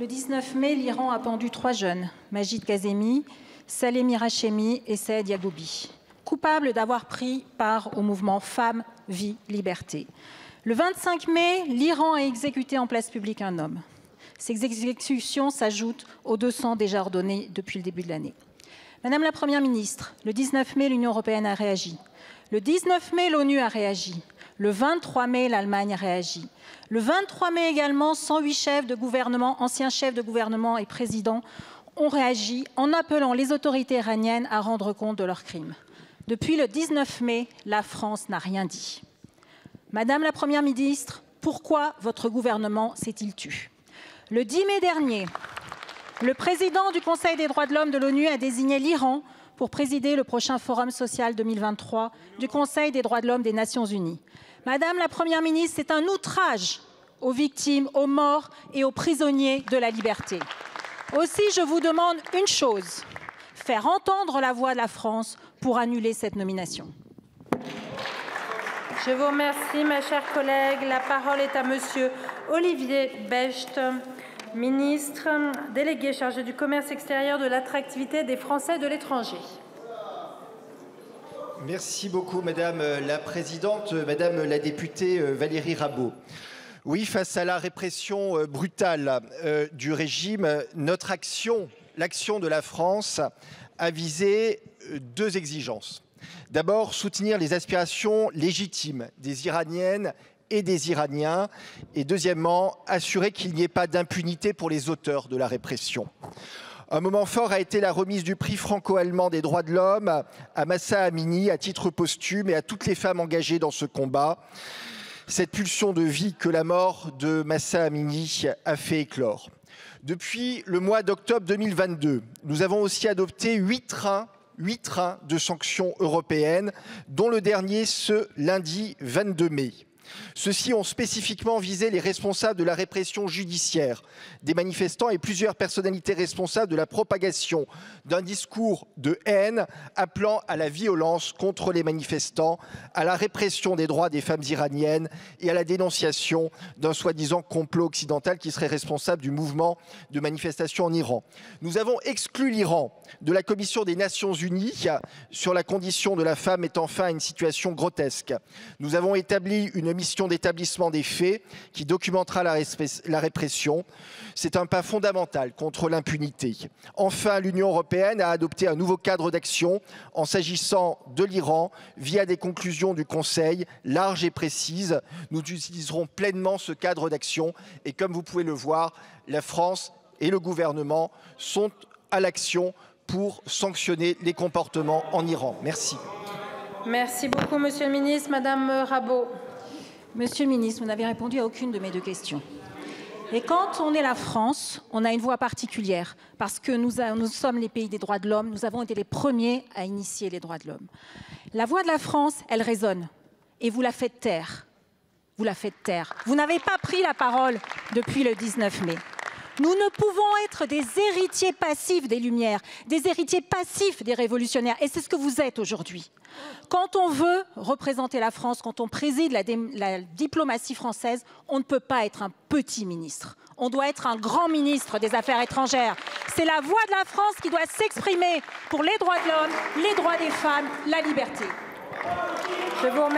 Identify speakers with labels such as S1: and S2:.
S1: Le 19 mai, l'Iran a pendu 3 jeunes, Majid Kazemi, Saleh Mirachemi et Saed Yagoubi, coupables d'avoir pris part au mouvement Femmes, Vie, Liberté. Le 25 mai, l'Iran a exécuté en place publique un homme. Ces exécutions s'ajoutent aux 200 déjà ordonnées depuis le début de l'année. Madame la Première ministre, le 19 mai, l'Union européenne a réagi. Le 19 mai, l'ONU a réagi. Le 23 mai, l'Allemagne a réagi. Le 23 mai également, 108 chefs de gouvernement, anciens chefs de gouvernement et présidents ont réagi en appelant les autorités iraniennes à rendre compte de leurs crimes. Depuis le 19 mai, la France n'a rien dit. Madame la Première ministre, pourquoi votre gouvernement s'est-il tu? Le 10 mai dernier, le président du Conseil des droits de l'homme de l'ONU a désigné l'Iran pour présider le prochain Forum social 2023 du Conseil des droits de l'homme des Nations Unies. Madame la Première ministre, c'est un outrage aux victimes, aux morts et aux prisonniers de la liberté. Aussi, je vous demande une chose, faire entendre la voix de la France pour annuler cette nomination.
S2: Je vous remercie, ma chère collègue. La parole est à monsieur Olivier Becht, ministre délégué chargé du commerce extérieur, de l'attractivité des Français de l'étranger.
S3: Merci beaucoup, Madame la Présidente, Madame la députée Valérie Rabault. Oui, face à la répression brutale du régime, notre action, l'action de la France, a visé 2 exigences. D'abord, soutenir les aspirations légitimes des Iraniennes et des Iraniens. Et deuxièmement, assurer qu'il n'y ait pas d'impunité pour les auteurs de la répression. Un moment fort a été la remise du prix franco-allemand des droits de l'homme à Mahsa Amini à titre posthume et à toutes les femmes engagées dans ce combat. Cette pulsion de vie que la mort de Mahsa Amini a fait éclore. Depuis le mois d'octobre 2022, nous avons aussi adopté 8 trains de sanctions européennes, dont le dernier ce lundi 22 mai. Ceux-ci ont spécifiquement visé les responsables de la répression judiciaire des manifestants et plusieurs personnalités responsables de la propagation d'un discours de haine appelant à la violence contre les manifestants, à la répression des droits des femmes iraniennes et à la dénonciation d'un soi-disant complot occidental qui serait responsable du mouvement de manifestation en Iran. Nous avons exclu l'Iran de la Commission des Nations Unies sur la condition de la femme mettant fin à une situation grotesque. Nous avons établi une mission d'établissement des faits qui documentera la répression. C'est un pas fondamental contre l'impunité. Enfin, l'Union européenne a adopté un nouveau cadre d'action en s'agissant de l'Iran via des conclusions du Conseil larges et précises. Nous utiliserons pleinement ce cadre d'action et comme vous pouvez le voir, la France et le gouvernement sont à l'action pour sanctionner les comportements en Iran. Merci.
S2: Merci beaucoup, Monsieur le Ministre. Madame Rabault.
S1: Monsieur le ministre, vous n'avez répondu à aucune de mes 2 questions. Et quand on est la France, on a une voix particulière parce que nous sommes les pays des droits de l'homme. Nous avons été les premiers à initier les droits de l'homme. La voix de la France, elle résonne et vous la faites taire. Vous la faites taire. Vous n'avez pas pris la parole depuis le 19 mai. Nous ne pouvons être des héritiers passifs des Lumières, des héritiers passifs des révolutionnaires. Et c'est ce que vous êtes aujourd'hui. Quand on veut représenter la France, quand on préside la diplomatie française, on ne peut pas être un petit ministre. On doit être un grand ministre des Affaires étrangères. C'est la voix de la France qui doit s'exprimer pour les droits de l'homme, les droits des femmes, la liberté.
S2: Je vous remercie.